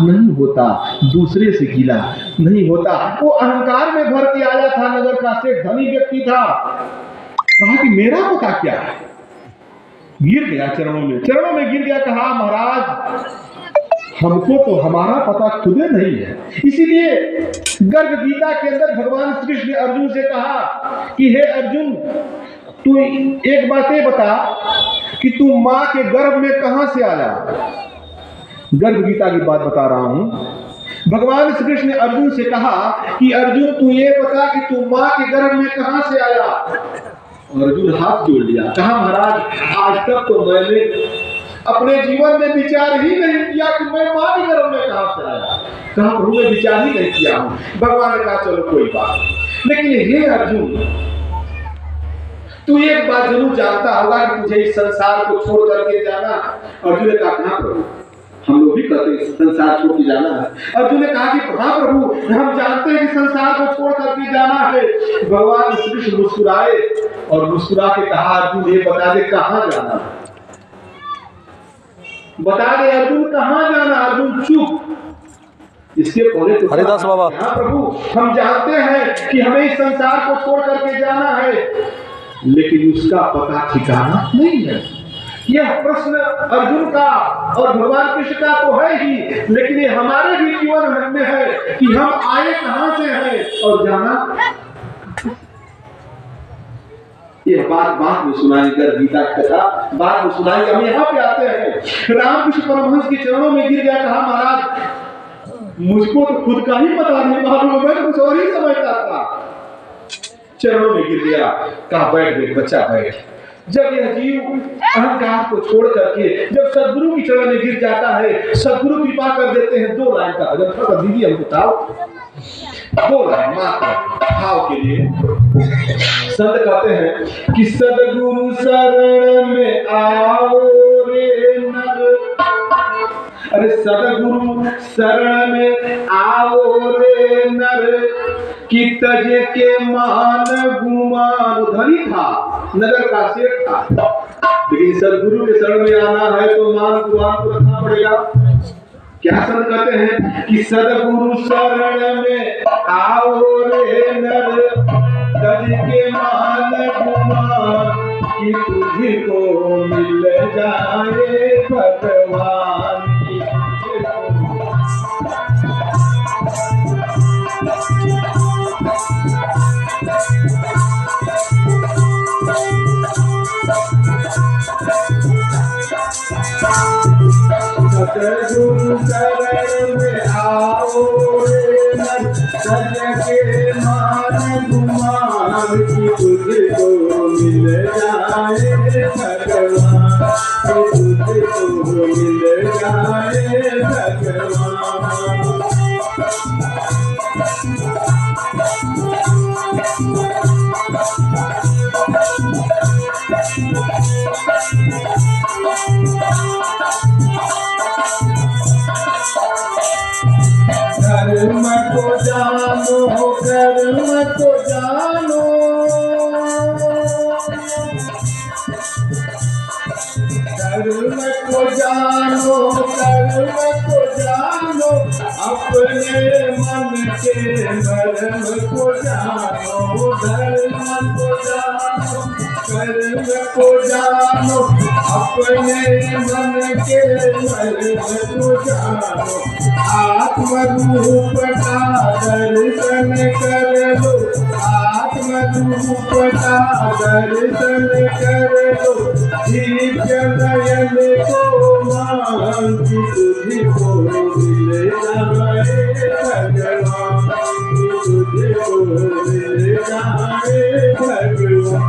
नहीं होता, दूसरे से गिला नहीं होता। वो अहंकार में भर के आया था, नगर का सेठ धनी व्यक्ति था। कहा कि मेरा पता क्या है, गिर गया चरणों में गिर गया। कहा महाराज हमको तो हमारा पता खुदे नहीं है। इसीलिए गर्भ गीता के अंदर भगवान श्री कृष्ण ने अर्जुन से कहा कि हे अर्जुन, तू एक बात ये बता कि तू मां के गर्भ में कहां से आया। गर्भ गीता की बात बता रहा हूं। भगवान श्री कृष्ण ने अर्जुन से कहा कि अर्जुन तू ये बता कि तू मां के गर्भ में कहां से आया। अर्जुन हाथ जोड़ लिया, कहा महाराज आज तक तो मैंने अपने जीवन में विचार ही नहीं किया कि मैं मां के गर्भ में कहां से आया। कहा प्रभु मैं विचार ही नहीं किया हूं। भगवान ने कहा चलो कोई बात, लेकिन हे अर्जुन तू एक बात जरूर जानता होगा कि तुझे इस संसार को छोड़ करके जाना। अर्जुन ने कहा कहां प्रभु, हम लोग भी कहते हैं संसार छोड़ के जाना है। अर्जुन ने कहा कि हाँ प्रभु हम जानते हैं कि संसार को छोड़ करके जाना है। भगवान श्री कृष्ण मुस्कुराए और मुस्कुरा के कहा अर्जुन ये बता दे कहां जाना है, बता दे अर्जुन कहां जाना। अर्जुन चुप। इसके पहले तो हरिदास बाबा हाँ प्रभु हम जानते हैं कि हमें इस संसार को छोड़ करके जाना है, लेकिन उसका पता ठिकाना नहीं है। यह प्रश्न अर्जुन का और भगवान कृष्ण का तो है ही, लेकिन ये हमारे भी जीवन में है कि हम आए कहां से हैं और जाना। यह बात में सुनाई कर गीता की कथा बात में सुनाई। हम यहाँ पे आते हैं, रामकृष्ण परमहंस के चरणों में गिर गया। कहा महाराज मुझको तो खुद का ही पता नहीं मालूम, मैं तो कुछ और ही समझता था। चरणों में गिर गया। कहा बैठ बैठ बच्चा बैठ। जब यह जीव अहंकार को छोड़ करके जब सदगुरु की चरण में गिर जाता है, सदगुरु कृपा कर देते हैं। 2 लाइन का भजन थोड़ा दीदी हमको बताओ। 2 लाइन मात्र भाव के लिए। संत कहते हैं कि सदगुरु शरण में आओ रे नर, अरे सदगुरु शरण में आओ रे नर, कि तज के मान गुमान। धनी था, नगर का सेठ था, लेकिन सदगुरु के शरण में आना है तो मान गुमान को रखना पड़ेगा। क्या संत कहते हैं कि सदगुरु शरण में आओ रे नर, तज के मान गुमान, कि तुझको मिल जाए भगवान की। सदगुरु शरण में आओ रे नर, सज के मान गुमान, की तुझको मिल जाए भगवान, की तुझको मिल जाए भगवान। धर्म को जानो, कर्म को जानो, धर्म को जानो, कर्म को जानो, अपने मन के मर्म को जानो। धर्म को जानो, कर्म को जानो, अपने मन के मर्म को जानो। आत्मरूप का दर्शन कर लो, आत्मरूप का दर्शन कर लो, दिव्य नयन को मान, की तुझको मिल जाए भगवान, की तुझको मिल जाए भगवान।